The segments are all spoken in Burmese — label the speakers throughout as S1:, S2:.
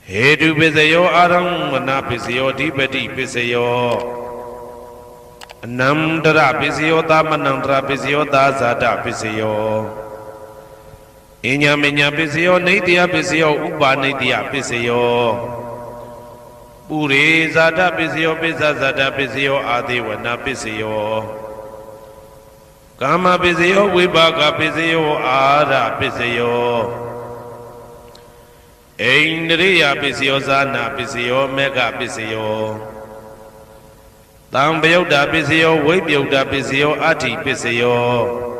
S1: Hedu Pisayo Aram Manapisio Dipati Pisayo Namdra Pisio Tamanandra Pisio Dazada Pisio Inya Minya Pisio Nidia Pisio Uba Nidia Pisio Puri Zada Pisio Pisa Zada Pisio Adiwana Pisio Kama Pisio Vibaga Pisio Ara Pisio Indriya Pisio Zana Pisio Mega Pisio Tambyoda Pisio Wibyoda Pisio Ati Pisio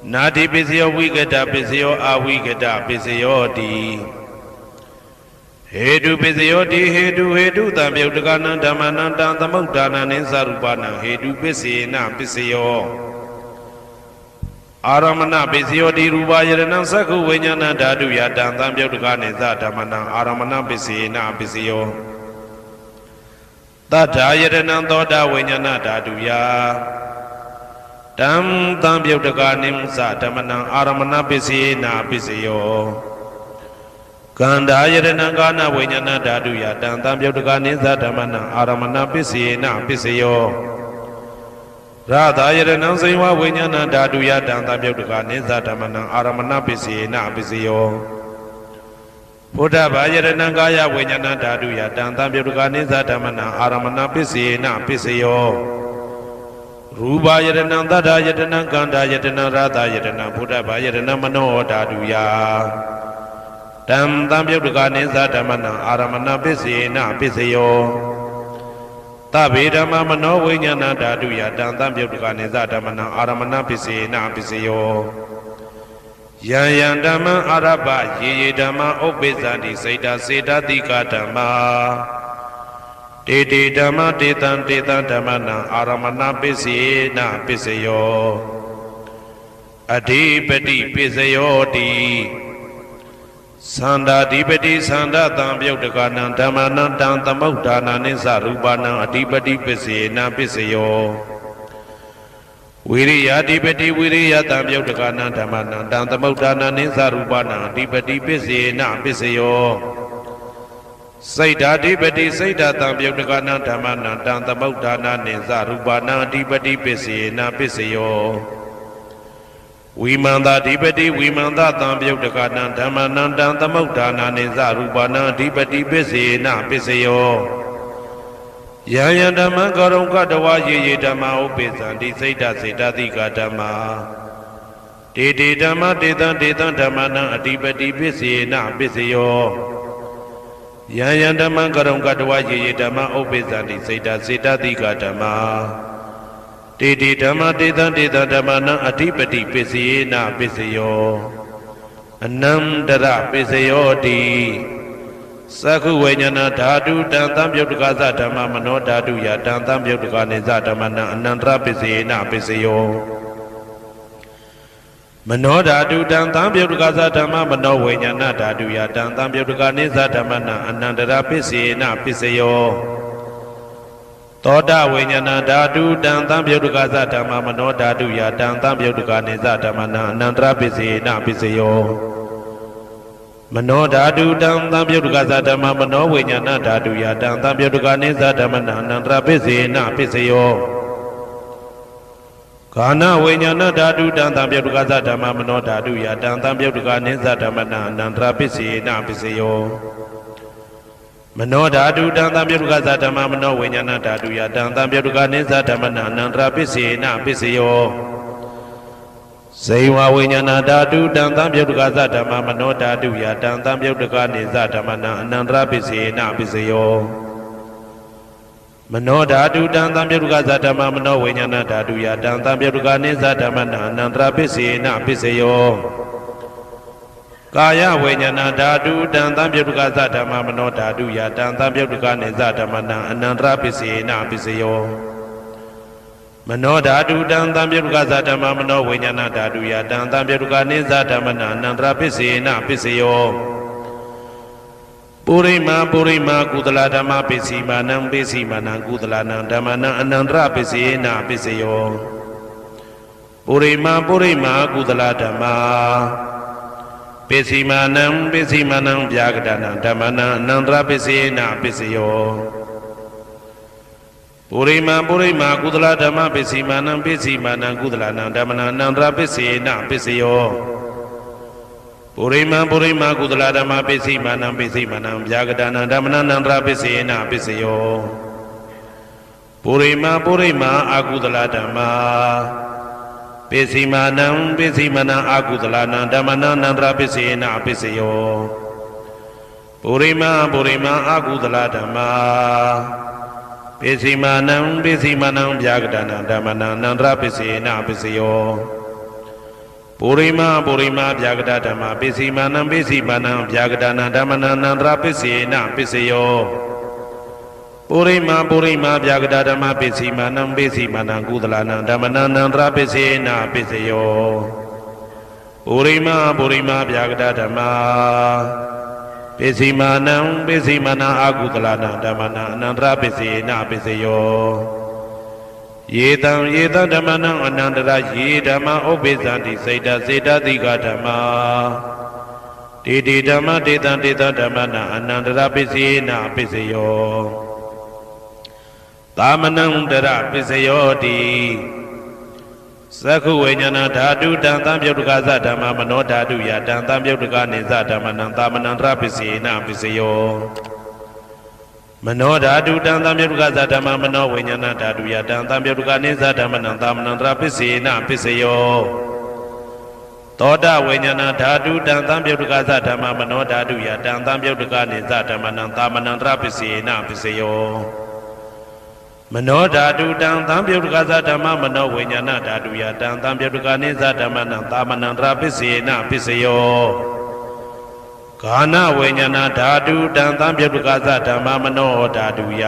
S1: Nati Pisio Wigada Pisio Awigada Pisio Di Hedu Pisio Di Hedu Tambyoda Damananda Tamudana Ninsarubana Hedu Pisina Pisio Aramana Pisio Di Rubayana Saku Vinyana Dadu Yatan Tambyoda Damana Aramana Pisina Pisio Tata Yadanandoda Vinyana Daduya Tam Tambyoda Nimsa Damana Aramana Pisina Pisio Kanda Yadanangana Vinyana Daduya Tam Tambyoda Nimsa Damana Aramana Pisina Pisio Radha Yadanansiwa Vinyana Daduya Tam Tambyoda Nimsa Damana Aramana Pisina Pisio Buddha Bayaranangaya Vinyana Daduya Tam Tambyoda Nimsa Damana Aramana Pisina Pisio Ruba Yadananda Yadana Ganda Yadana Radha Yadana Buddha Bayarana Mano Daduya Tam Tambyoda Nimsa Damana Aramana Pisina Pisio Tabidama Mano Vinyana Daduya Tam Tambyoda Nimsa Damana Aramana Pisina Pisio Yan Dama Araba Ye Dama Obezandi Seda Seda Dika Dama Dede Dama Detan Detan Damana Aramana Pisina Pisayo Adipati Pisayo Di Sanda Dipati Sanda Tambyoda Damana Dan Tamudana Nisarubana Adipati Pisina Pisayo Viriya Dipati Viriya Tambyoda Damana Dan Tamudana Nisarubana Adipati Pisina Pisayo Saida Dipati Saida Tambyoda Damana Dan Tamudana Nisarubana Adipati Pisina Pisayo Vimanda Dipati Vimanda Tambyoda Damana Dan Tamudana Nisarubana Adipati Pisina Pisayo Yaya Dhamma Garonga Dawa Ye Dhamma Upesandi Saida Saida Dika Dhamma Dede Dhamma Dedan Dedan Dhammana Adipati Pisina Pisayo Yaya Dhamma Garonga Dawa Ye Dhamma Upesandi Saida Saida Dika Dhamma Dede Dhamma Dedan Dedan Dhammana Adipati Pisina Pisayo Anandara Pisayo Di Saku Vinyana Dadu Dan Tambyoda Dhamma Mano Daduya Dan Tambyoda Nimsa Damana Anandra Pisina Pisayo Mano Dadu Dan Tambyoda Dhamma Mano Vinyana Daduya Dan Tambyoda Nimsa Damana Anandra Pisina Pisayo Toda Vinyana Dadu Dan Tambyoda Dhamma Mano Daduya Dan Tambyoda Nimsa Damana Anandra Pisina Pisayo Mano Dadu Dan Tambyoda Dhamma Mano Vinyana Daduya Dan Tambyoda Nimsa Damana Anandra Pisina Pisayo Kana Vinyana Dadu Dan Tambyoda Dhamma Mano Daduya Dan Tambyoda Nimsa Damana Anandra Pisina Pisayo Mano Dadu Dan Tambyoda Dhamma Mano Vinyana Daduya Dan Tambyoda Nimsa Damana Anandra Pisina Pisayo Seiwa Vinyana Dadu Dan Tambyoda Dhamma Mano Daduya Dan Tambyoda Nimsa Damana Anandra Pisina Pisayo Mano Dadu Dan Tambyoda Dhamma Mano Vinyana Daduya Dan Tambyoda Nimsa Damana Anandra Pisina Pisayo Kaya Vinyana Dadu Dan Tambyoda Dhamma Mano Daduya Dan Tambyoda Nimsa Damana Anandra Pisina Pisayo Mano Dadu Dan Tambyoda Dhamma Mano Vinyana Daduya Dan Tambyoda Nimsa Damana Anandra Pisina Pisayo Purima Kudala Dhamma Pisimanang Pisimanang Kudala Dhammana Anandra Pisina Pisayo Purima Kudala Dhamma ပိစီမာနံဗျာကတနံဓမ္မနံအနန္တရပိစေနပိစယောပုရိမာကုသလဓမ္မပိစီမာနံကုသလနံဓမ္မနံအနန္တရပိစေနပိစယောပုရိမာကုသလဓမ္မပိစီမာနံဗျာကတနံဓမ္မနံအနန္တရပိစေနပိစယောပုရိမာအကုသလဓမ္မပိစီမာနံအကုသလနံဓမ္မနံအနန္တရပိစေနပိစယောပုရိမာအကုသလဓမ္မပိစီမာနံဗျာကတနံဓမ္မနံအနန္တရပိစေနပိစယောပုရိမာဗျာကတဓမ္မပိစီမာနံဗျာကတနံဓမ္မနံအနန္တရပိစေနပိစယောပုရိမာဗျာကတဓမ္မပိစီမာနံကုသလနံဓမ္မနံအနန္တရပိစေနပိစယောပုရိမာဗျာကတဓမ္မပိစီမာနံအကုသလနံဓမ္မနံအနန္တရပိစေနပိစယောယေတံဓမ္မနံအနန္တရယေဓမ္မဥပ္ပိသန္တိစေတတိကဓမ္မတေဓမ္မတေတံဓမ္မနံအနန္တရပိစေနပိစယောသာမနံတရပိစယောတိသက္ခုဝိညာဏဓာတုတံသံပြုတ်တကသဓမ္မမနောဓာတုယတံသံပြုတ်တကနေသဓမ္မနံသာမနံတရပိစေနပိစယောမနောဓာတုတံသံပြုတ်တကသဓမ္မမနောဝိညာဏဓာတုယတံသံပြုတ်တကနေသဓမ္မနံသာမနံတရပိစေနပိစယောသောတဝိညာဏဓာတုတံသံပြုတ်တကသဓမ္မမနောဓာတုယတံသံပြုတ်တကနေသဓမ္မနံသာမနံတရပိစေနပိစယောမနောဓာတုတံသံပြုတ်တကသဓမ္မမနောဝိညာဏဓာတုယတံသံပြုတ်တကနေသဓမ္မနံသာမနံတရပိစေနပိစယောဂာနဝိညာဏဓာတုတံသံပြုတ်တကသဓမ္မမနောဓာတုယ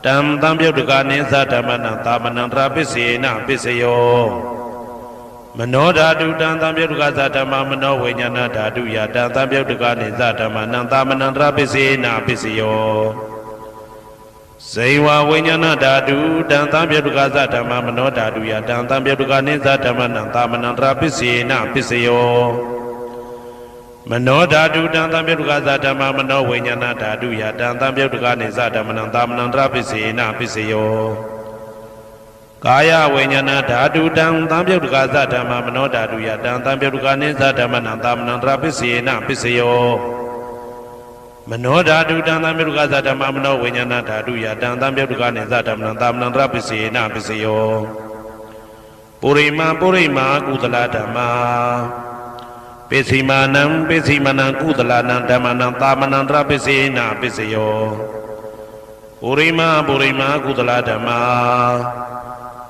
S1: တံသံပြုတ်တကနေသဓမ္မနံသာမနံတရပိစေနပိစယောမနောဓာတုတံသံပြုတ်တကသဓမ္မမနောဝိညာဏဓာတုယတံသံပြုတ်တကနေသဓမ္မနံသာမနံတရပိစေနပိစယောဇေဝဝိညာဏဓာတုတံသံပြုတ်တကသဓမ္မမနောဓာတုယတံသံပြုတ်တကနေသဓမ္မနံသာမနံတရပိစေနပိစယောမနောဓာတုတံသံပြုတ်တကသဓမ္မမနောဝိညာဏဓာတုယတံသံပြုတ်တကနေသဓမ္မနံသာမနံတရပိစေနပိစယောကာယဝိညာဏဓာတုတံသံပြုတ်တကသဓမ္မမနောဓာတုယတံသံပြုတ်တကနေသဓမ္မနံသာမနံတရပိစေနပိစယောမနောဓာတုတံသံပြုတ်တကသဓမ္မမနောဝိညာဏဓာတုယတံသံပြုတ်တကနေသဓမ္မနံသာမနံတရပိစေနပိစယောပုရိမာကုသလဓမ္မပိစီမာနံကုသလနံဓမ္မနံသာမနံတရပိစေနပိစယောပုရိမာကုသလဓမ္မ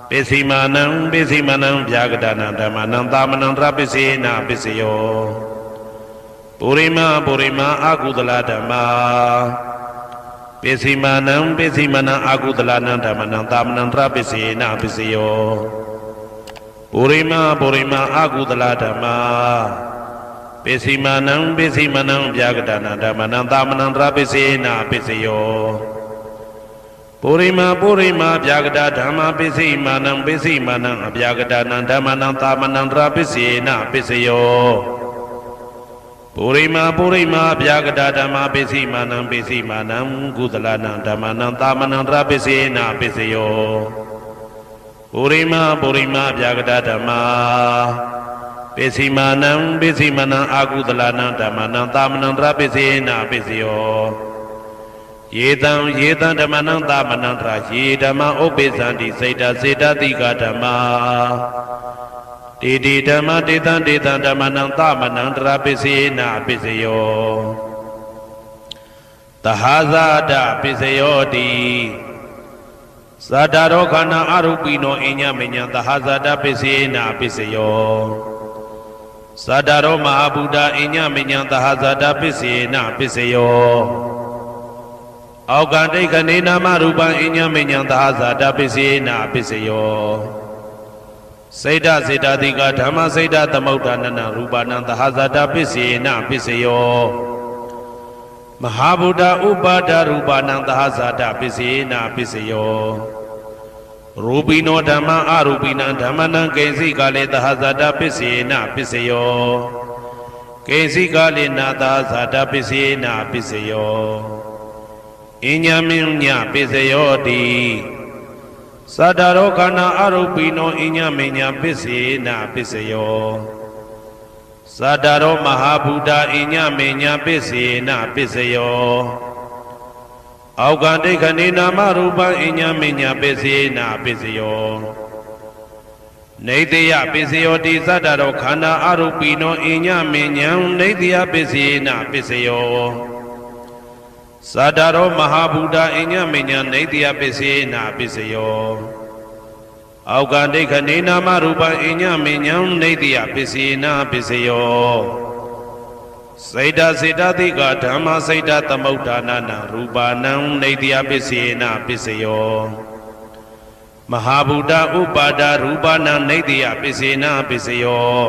S1: ပိစီမာနံဗျာကတနံဓမ္မနံသာမနံတရပိစေနပိစယောပုရိမာအကုသလဓမ္မပိစီမာနံအကုသလနံဓမ္မနံသာမနံတရပိစေနပိစယောပုရိမာအကုသလဓမ္မပိစီမာနံဗျာကတနံဓမ္မနံသာမနံတရပိစေနပိစယောပုရိမာဗျာကတဓမ္မပိစီမာနံအဗျာကတနံဓမ္မနံသာမနံတရပိစေနပိစယောပုရိမာဗျာကတဓမ္မပိစီမာနံကုသလနံဓမ္မနံသာမနံတရပိစေနပိစယောပုရိမာဗျာကတဓမ္မပိစီမာနံအာကုသလနံဓမ္မနံသာမနံတရပိစေနပိစယောယေတံဓမ္မနံသာမနံတရယေဓမ္မဥပ္ပိသန္တိစေတတိကဓမ္မတေဓမ္မတေတံဓမ္မနံသာမနံတရပိစေနပိစယောသဟာဇာတပိစယောတိသတ္တရောခန္ဓာအရုပိနောအညမညံသဟာဇာတပိစေနပိစယောသတ္တရောမဟာဗုဒ္ဓအညမညံသဟာဇာတပိစေနပိစယောအောက်ကတိခဏေနာမရူပံအညမညံသဟာဇာတပိစေနပိစယောစေတတိကဓမ္မစေတသမုဋ္ဌာနနရူပနံသဟာဇာတပိစေနပိစယောမဟာဗုဒ္ဓဥပါဒရူပနံသဟာဇာတပိစေနပိစယောရူပိနောဓမ္မအရူပိနံဓမ္မနံကိဉ္စိကလေသဟာဇာတပိစေနပိစယော ကိစီကာလိနာသာဇာတပစ္စယေနပစ္စယောအညမင်းညပစ္စယောတိသတ္တရောခန္ဓာအရုပိနောအညမင်းညပစ္စယေနပစ္စယောသတ္တရောမဟာဗုဒ္ဓအညမင်းညပစ္စယေနပစ္စယောအောက်ကဒိဋ္ဌနေနာမရူပံအညမင်းညပစ္စယေနပစ္စယောနေတယပစ္စယောတိသတ္တရောခန္ဓာအရုပိနောအညမင်းညံနေတယပစ္စယေနပစ္စယောသတ္တရောမဟာဗုဒ္ဓအညမညနေတယပစ္စယေနပစ္စယောအောက်ကဒိဋ္ဌနေနာမရူပံအညမညံနေတယပစ္စယေနပစ္စယောစေတစေတသိကဓမ္မစေတသမုဋ္ဌာနာနရူပနံနေတယပစ္စယေနပစ္စယောမဟာဗုဒ္ဓဥပါဒရူပနံနေတယပစ္စယေနပစ္စယော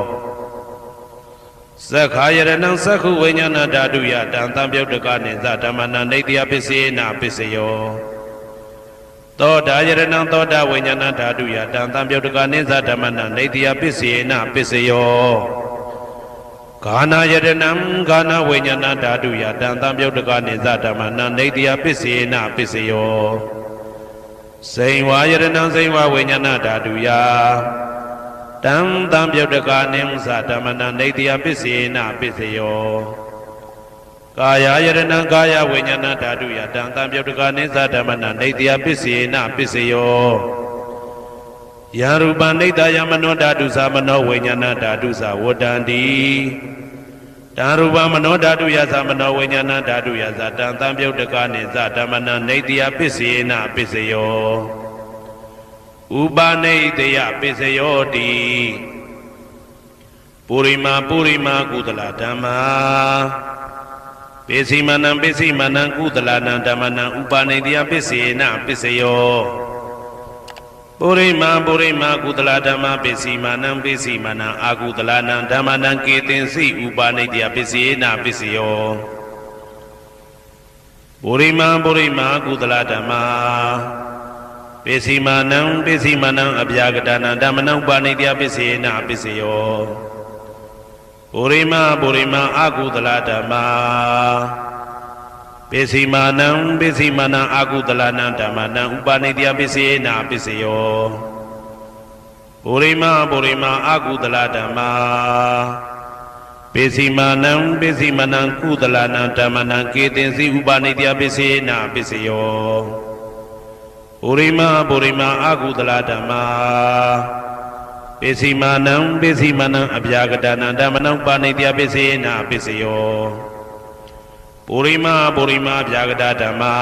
S1: သက္ခာယရဏံသက္ခုဝိညာဏဓာတုယတံတံပြုတ်တကနိသဓမ္မနာနေတယပစ္စယေနပစ္စယောသောတာယရဏံသောတာဝိညာဏဓာတုယတံတံပြုတ်တကနိသဓမ္မနာနေတယပစ္စယေနပစ္စယောဂာနာယရဏံဂာနာဝိညာဏဓာတုယတံတံပြုတ်တကနိသဓမ္မနာနေတယပစ္စယေနပစ္စယောစိန်ဝါယရဏံစိန်ဝါဝိညာဏဓာတုယတံတံပြုတ်တကနိသဓမ္မနာနေတယပစ္စယေနပစ္စယောကာယယရဏံကာယဝိညာဏဓာတုယတံတံပြုတ်တကနိသဓမ္မနာနေတယပစ္စယေနပစ္စယောယံရူပနိတယမနောဓာတုသမနောဝိညာဏဓာတုသဝတ္တန္တိတံရူပမနောဓာတုယသမနောဝိညာဏဓာတုယသတံတံပြုတ်တကနိသဓမ္မနာနေတယပစ္စယေနပစ္စယောဥပနိတယပစ္စယောတိပုရိမာကုသလဓမ္မာပိစိမနံကုသလနံဓမ္မနံဥပနိတယပစ္စယေနပစ္စယောပုရိမာကုသလဓမ္မာပိစိမနံအာကုသလနံဓမ္မနံကေတင်စီဥပနိတယပစ္စယေနပစ္စယောပုရိမာကုသလဓမ္မာပိစိမနံအဗျာကတနာဓမ္မနံပါဏိတယပစ္စယေနပစ္စယောပုရိမာအာကုသလဓမ္မာပိစိမနံအာကုသလနံဓမ္မနံဥပါဏိတယပစ္စယေနပစ္စယောပုရိမာအာကုသလဓမ္မာပိစိမနံကုသလနံဓမ္မနံကေတင်စီဥပါဏိတယပစ္စယေနပစ္စယောပုရိမာအာကုသလဓမ္မာပိစိမနံအဗျာကတနာဓမ္မနံပါဏိတယပစ္စယေနပစ္စယောပုရိမာအဗျာကတဓမ္မာ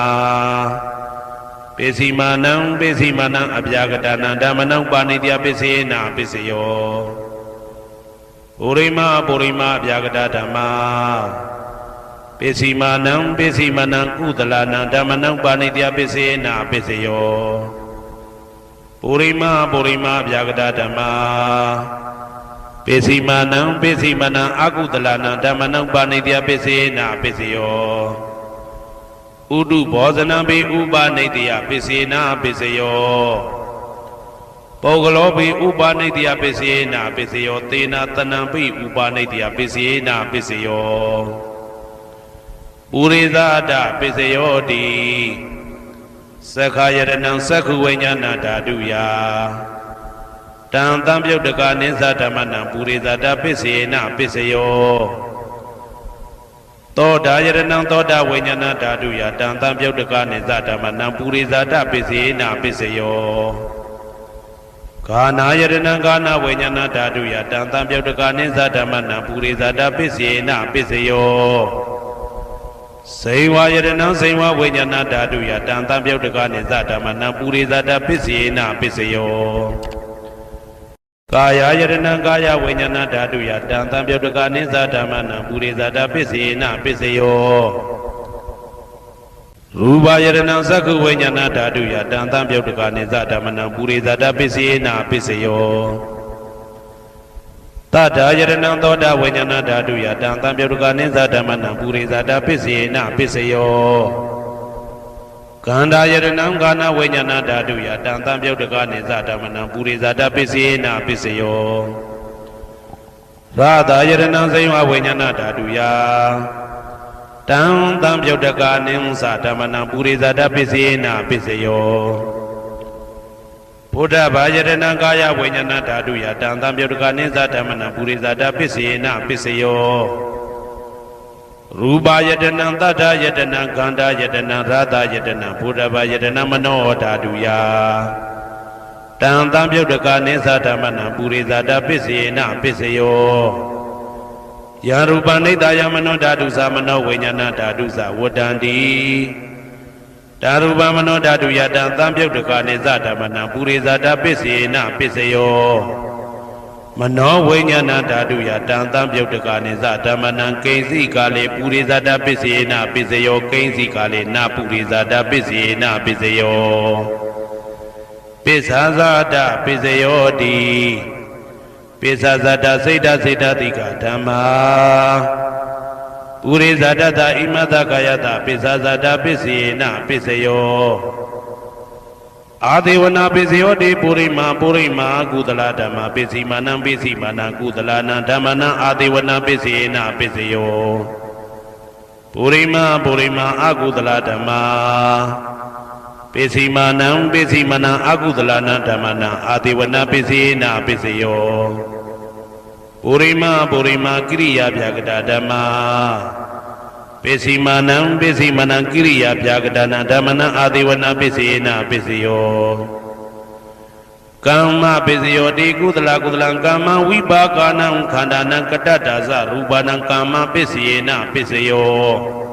S1: ပိစိမနံအဗျာကတနာဓမ္မနံပါဏိတယပစ္စယေနပစ္စယောပုရိမာအဗျာကတဓမ္မာပိစိမနံကုသလနံဓမ္မနံပါဏိတယပစ္စယေနပစ္စယောပုရိမာအဗျာကတဓမ္မာပိစိမနံအာကုသလနံဓမ္မနံပါဏိတယပစ္စယေနပစ္စယောဥဒုဘောဇနံပိဥပနိတယပစ္စယေနပစ္စယောပုဂ္ဂလောပိဥပနိတယပစ္စယေနပစ္စယောသေနတနံပိဥပနိတယပစ္စယေနပစ္စယောပုရိသဒပစ္စယောတိသက္ခာယရဏံသက္ခုဝိညာဏဓာတုယတံတံပြုတ်တကနိသဓမ္မနံပုရိသဒပစ္စယေနပစ္စယောသောတာယရဏံသောတာဝိညာဏဓာတုယတံတံပြုတ်တကနိသဓမ္မနံပုရိသဒပစ္စယေနပစ္စယောဂာနာယရဏံဂာနာဝိညာဏဓာတုယတံတံပြုတ်တကနိသဓမ္မနံပုရိသဒပစ္စယေနပစ္စယောစိန်ဝါယရဏံစိန်ဝါဝိညာဏဓာတုယတံတံပြုတ်တကနိသဓမ္မနံပုရိသဒပစ္စယေနပစ္စယောကာယယရဏံကာယဝိညာဏဓာတုယတံတံပြုတ်တကနိသဓမ္မနံပုရိသဒပစ္စယေနပစ္စယောရူပယရဏံသက္ခုဝိညာဏဓာတုယတံတံပြုတ်တကနိသဓမ္မနံပုရိသဒပစ္စယေနပစ္စယောတတယရဏံသောတာဝိညာဏဓာတုယတံတံပြုတ်တကနိသဓမ္မနံပုရိသဒပစ္စယေနပစ္စယောကန္တာယရဏံကာနဝိညာဏဓာတုယတံတံပြုတ်တကနိသဓမ္မနံပုရိသဒပစ္စယေနပစ္စယော ရာသာယရဏံစိဝဝိညာဏဓာတုယတံတံပြုတ်တကာနိဉ္စဓမ္မနံပုရိသတပစ္စေနပစ္စယောဘုဒ္ဓဘာယရဏံကာယဝိညာဏဓာတုယတံတံပြုတ်တကာနိဉ္စဓမ္မနံပုရိသတပစ္စေနပစ္စယောရူပယတနံသတ္တယတနံခန္ဓာယတနံရာသယတနံဘုဒ္ဓဘာယတနံမနောဓာတုယတံတံပြုတ်တကာနိသဓမ္မနံပုရိသတပစ္စေနပစ္စယောယရူပနိတယမနောဓာတုသမနောဝိညာဏဓာတုသဝတ္တန္တိဓာရူပမနောဓာတုယတံတံပြုတ်တကာနိသဓမ္မနံပုရိသတပစ္စေနပစ္စယောမနောဝိညာဏဓာတုယတံတံပြုတ်တကာနိသဓမ္မနံကိဉ္စီကာလေပုရိသတပစ္စေနပစ္စယောကိဉ္စီကာလေနပုရိသတပစ္စေနပစ္စယောပိစ္ဆာဇာတပိစယောတိပိစ္ဆာဇာတစိတ်တစိတ်တတိကဓမ္မာပုရိဇာတတဣမတကာယတပိစ္ဆာဇာတပိစေနပိစယောအာဒေဝနာပိစယောတိပုရိမာကုသလဓမ္မာပိစီမာနံကုသလနံဓမ္မနံအာဒေဝနာပိစေနပိစယောပုရိမာအကုသလဓမ္မာပိစီမာနံအကုသလနံဓမ္မနံအာတိဝနာပိစေနပိစယောပုရိမာကိရိယာဗျာကတာဓမ္မာပိစီမာနံကိရိယာဗျာကတာနံဓမ္မနံအာတိဝနာပိစေနပိစယောကမ္မပိစယောတိကုသလကမ္မဝိပါကနံခန္ဓာနံကတ္တဒါဇရူပနံကမ္မပိစေနပိစယော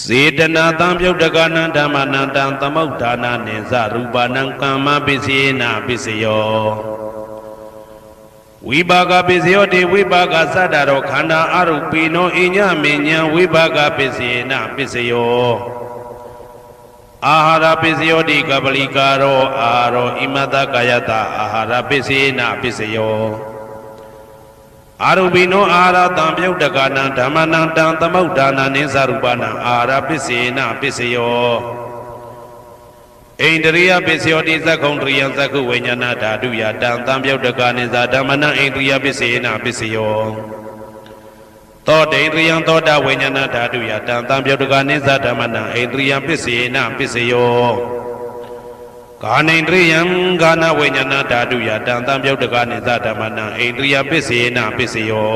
S1: စေတနာတံပြုတ်တကနံဓမ္မနံတံသမုဋ္ဌာနာနိသရူပနံကမ္မပိစေနပိစယောဝိပါကပိစယောတိဝိပါကသတ္တရောခန္ဓာအရုပိနောအညမေညံဝိပါကပိစေနပိစယောအာဟာရပိစယောတိကပလိကာရောအာရောဣမတကာယတအာဟာရပိစေနပိစယောအာရုပိနောအာရတံပြုတ်တကနံဓမ္မနံတံသမုဋ္ဌာနာနိသရူပနံအာရပစ္စေနပစ္စယောဣန္ဒရိယပစ္စယောတိသက္ခုံတရိယံသက္ခုဝိညာဏဓာတုယတံတံပြုတ်တကနိသဓမ္မနံဣန္ဒရိယပစ္စေနပစ္စယောသောတေန္ဒရိယံသောတာဝိညာဏဓာတုယတံတံပြုတ်တကနိသဓမ္မနံဣန္ဒရိယပစ္စေနပစ္စယောကာနိန္ဒရိယံကာနဝိညာဏဓာတုယတံတံပြုတ်တကနိသဓမ္မနံဣန္ဒရိယပစ္စေနပစ္စယော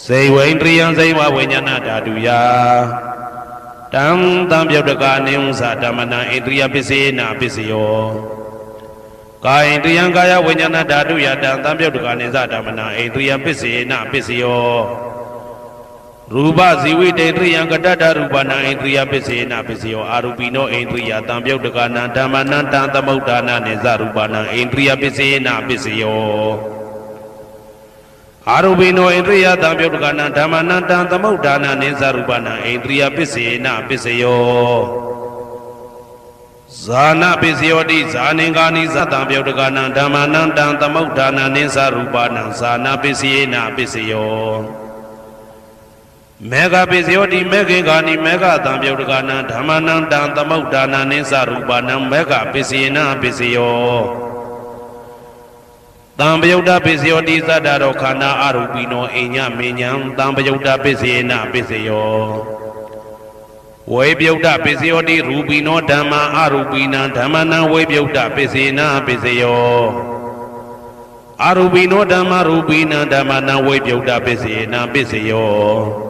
S1: စေဝိန္ဒရိယံစေဝဝိညာဏဓာတုယတံတံပြုတ်တကနိဉ္စဓမ္မနံဣန္ဒရိယပစ္စေနပစ္စယောကာယန္ဒရိယံကာယဝိညာဏဓာတုယတံတံပြုတ်တကနိသဓမ္မနံဣန္ဒရိယပစ္စေနပစ္စယောရူပဇီဝိတေတရိယံကတ္တရူပနံဣန္ဒရိယပစ္စေနပစ္စယောအာရူပိနောဣန္ဒရိယတံပြုတ်တကနံဓမ္မနံတံသမုဋ္ဌာနာနိသရူပနံဣန္ဒရိယပစ္စေနပစ္စယောအာရူပိနောဣန္ဒရိယတံပြုတ်တကနံဓမ္မနံတံသမုဋ္ဌာနာနိသရူပနံဣန္ဒရိယပစ္စေနပစ္စယောဇာနပစ္စယောတိဇာနင်္ဂာနိသတံပြုတ်တကနံဓမ္မနံတံသမုဋ္ဌာနာနိသရူပနံဇာနပစ္စေနပစ္စယောမေဃပိစယောတိမေခင်္ဂာနိမေဃတံပြုတ်တကနံဓမ္မနံတံသမုဋ္ဌာနာနိသရူပနံမေဃပစ္စေနပစ္စယောတံပယုတ်တပိစယောတိသတ္တရောခန္ဓာအရူပိနောအိညမေညံတံပယုတ်တပိစေနပိစယောဝေပယုတ်တပိစယောတိရူပိနောဓမ္မာအရူပိနံဓမ္မနံဝေပယုတ်တပိစေနပိစယောအရူပိနောဓမ္မာရူပိနံဓမ္မနံဝေပယုတ်တပိစေနပိစယော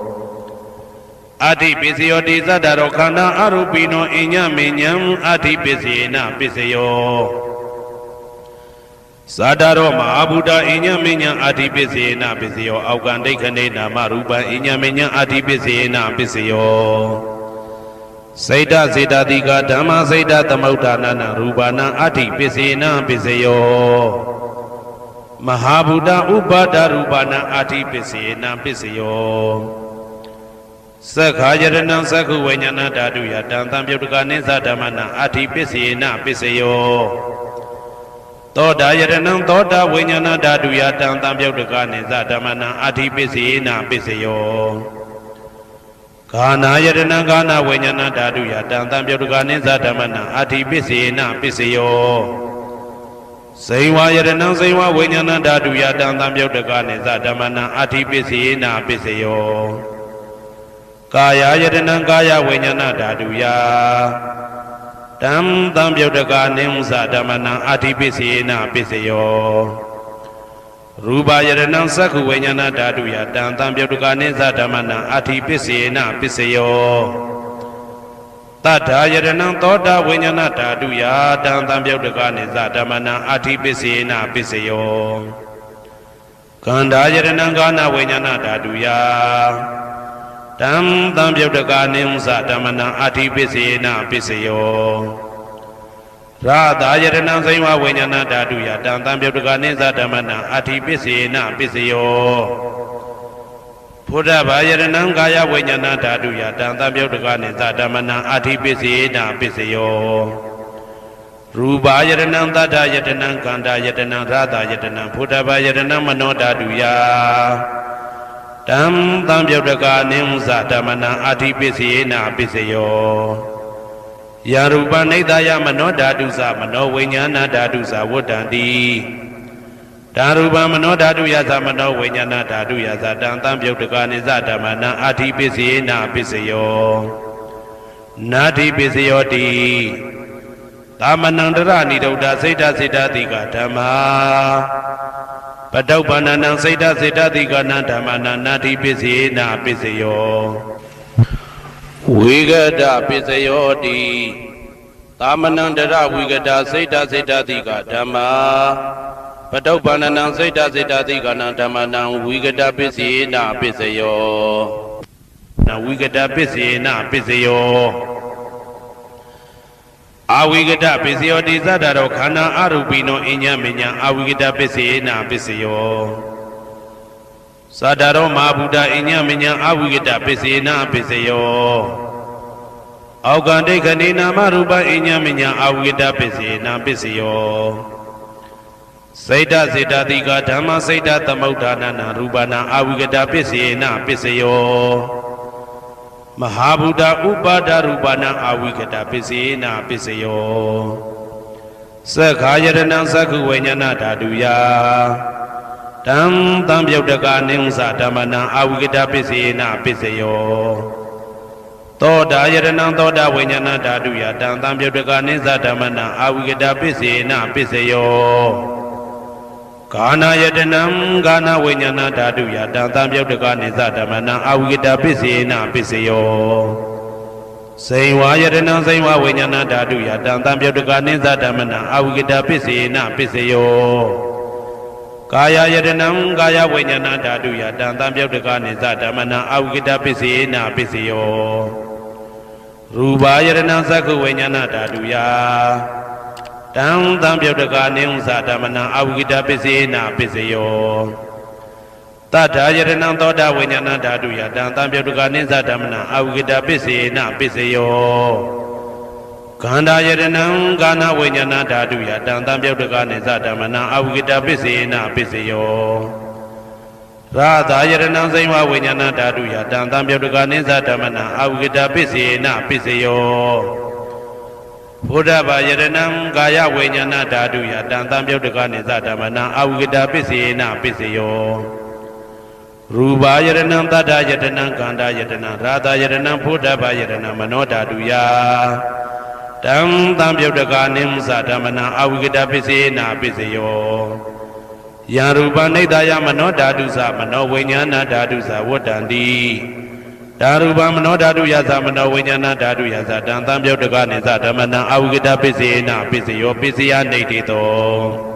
S1: အဋ္ဌိပိစယောတိသတ္တရောခန္ဓာအရူပိနောအိညမေညံအဋ္ဌိပိစေနပိစယောသတ္တရောမဟာဗုဒ္ဓအိညမေညံအဋ္ဌိပိစေနပိစယောအောက်ကံဒိဋ္ဌိနေနာမရူပံအိညမေညံအဋ္ဌိပိစေနပိစယောစေတစေတတိကဓမ္မစေတသမုဋ္ဌာနာရူပနာအဋ္ဌိပိစေနပိစယောမဟာဗုဒ္ဓဥပါဒရူပနာအဋ္ဌိပိစေနပိစယောသက္ခာယရဏံသက္ခုဝိညာဏဓာတုယတံတံပြုတ်တကနိသဓမ္မနံအဋ္ဌိပိစေနပိစယောသောတာယရဏံသောတာဝိညာဏဓာတုယတံတံပြုတ်တကနိသဓမ္မနံအဋ္ဌိပိစေနပိစယောဂာနာယရဏံဂာနာဝိညာဏဓာတုယတံတံပြုတ်တကနိသဓမ္မနံအဋ္ဌိပိစေနပိစယော စိန်ဝါယတနံစိန်ဝါဝိညာဏဓာတုယတံသံပြုတ်တကနိသဓမ္မနံအဋ္ဌိပစ္စယေနာပစ္စယောကာယယတနံကာယဝိညာဏဓာတုယတံသံပြုတ်တကနိသဓမ္မနံအဋ္ဌိပစ္စယေနာပစ္စယောရူပယတနံသက္ခုဝိညာဏဓာတုယတံသံပြုတ်တကနိသဓမ္မနံအဋ္ဌိပစ္စယေနာပစ္စယောတထာယတနံသောတာဝိညာဏဓာတုယတံသံပြုတ်တကနိသဓမ္မနံအဋ္ဌိပစ္စယေနာပစ္စယောကန္ဓာယတနံကာနဝိညာဏဓာတုယတံသံပြုတ်တကနိသဓမ္မနံအဋ္ဌိပစ္စယေနာပစ္စယောရာသာယတနံစိဝဝိညာဏဓာတုယတံသံပြုတ်တကနိသဓမ္မနံအဋ္ဌိပစ္စယေနာပစ္စယောဘုဒ္ဓဘာယတနံကာယဝိညာဏဓာတုယတံသံပြုတ်တကနိသဓမ္မနံအဋ္ဌိပစ္စယေနာပစ္စယောရူပယတနံသတ္တယတနံကန္တာယတနံရာသာယတနံဘုဒ္ဓဘာယတနံမနောဓာတုယတံသံပြုတ်တကနိသဓမ္မနံအဋ္ဌိပစ္စယေနာပစ္စယောယရူပနိဒာယမနောဓာတုသမနောဝိညာဏဓာတုသဝတ္တံတိဓာရူပမနောဓာတုယသမနောဝိညာဏဓာတုယသတံသံပြုတ်တကနိသဓမ္မနံအဋ္ဌိပစ္စယေနာပစ္စယောနာတိပစ္စယောတိသမနံတရဏိဒုဒ္ဓစိတ်တစေတတိကဓမ္မာပတုပ္ပန္နံစိတ်တစေတတိကနံဓမ္မနံနာတိပစ္စယေနာပစ္စယောဝိဂဒပစ္စယောတိသမနံတရဝိဂဒစိတ်တစေတတိကဓမ္မာပတုပ္ပန္နံစိတ်တစေတတိကနံဓမ္မနံဝိဂဒပစ္စယေနာပစ္စယောနဝိဂဒပစ္စယေနာပစ္စယောအာဝိကတပစ္စယောတိသတ္တရောခန္ဓာအရူပိနောအညမညအာဝိကတပစ္စယေနာပစ္စယောသတ္တရောမဟာဗုဒ္ဓအညမညအာဝိကတပစ္စယေနာပစ္စယောအောက်ကံဒိဋ္ဌနေနာမရူပအညမညအာဝိကတပစ္စယေနာပစ္စယောစိတ်တစေတတိကဓမ္မစိတ်တသမုဋ္ဌာနာရူပနာအာဝိကတပစ္စယေနာပစ္စယောမဟာဗုဒ္ဓဥပါဒရူပနာအာဝိကတပစ္စယေနာပစ္စယောသက္ခာယတနံသက္ခုဝိညာဏဓာတုယတံသံပြုတ်တကနိသဓမ္မနံအာဝိကတပစ္စယေနာပစ္စယောသောတာယတနံသောတာဝိညာဏဓာတုယတံသံပြုတ်တကနိသဓမ္မနံအာဝိကတပစ္စယေနာပစ္စယောကာနာယတနံကာနဝိညာဏဓာတုယတံသံပြုတ်တကနိသဓမ္မနံအာဝိကတပစ္စယေနာပစ္စယောစိန်ဝါယတနံစိန်ဝါဝိညာဏဓာတုယတံသံပြုတ်တကနိသဓမ္မနံအာဝိကတပစ္စယေနာပစ္စယောကာယယတနံကာယဝိညာဏဓာတုယတံသံပြုတ်တကနိသဓမ္မနံအာဝိကတပစ္စယေနာပစ္စယောရူပယတနံသက္ခုဝိညာဏဓာတုယတံသံပြုတ်တကနိသဓမ္မနံအာဝိကတပစ္စယေနာပစ္စယောတထာယတနံသောတာဝိညာဏဓာတုယတံသံပြုတ်တကနိသဓမ္မနံအာဝိကတပစ္စယေနာပစ္စယောခန္ဓာယတနံကာနဝိညာဏဓာတုယတံသံပြုတ်တကနိသဓမ္မနံအာဝိကတပစ္စယေနာပစ္စယောရာသာယတနံစိဝဝိညာဏဓာတုယတံသံပြုတ်တကနိသဓမ္မနံအာဝိကတပစ္စယေနာပစ္စယောဘုဒ္ဓဘာယတနံကာယဝိညာဏဓာတုယတံသံပြုတ်တကနိသဓမ္မနံအာဝိကတပစ္စယေနာပစ္စယောရူပယတနံတတ္တယတနံကန္တာယတနံရာသာယတနံဘုဒ္ဓဘာယတနံမနောဓာတုယတံသံပြုတ်တကနိသဓမ္မနံအာဝိကတပစ္စယေနာပစ္စယောယံရူပနိဒာယမနောဓာတုသမနောဝိညာဏဓာတုသဝတ္တံတိဓာရူပမနောဓာတုယသမနောဝိညာဏဓာတုယသတံသံပြုတ်တကနိသဓမ္မနံအာဝိကတပစ္စယေနာပစ္စယောပစ္စယနိဋ္ဌိတော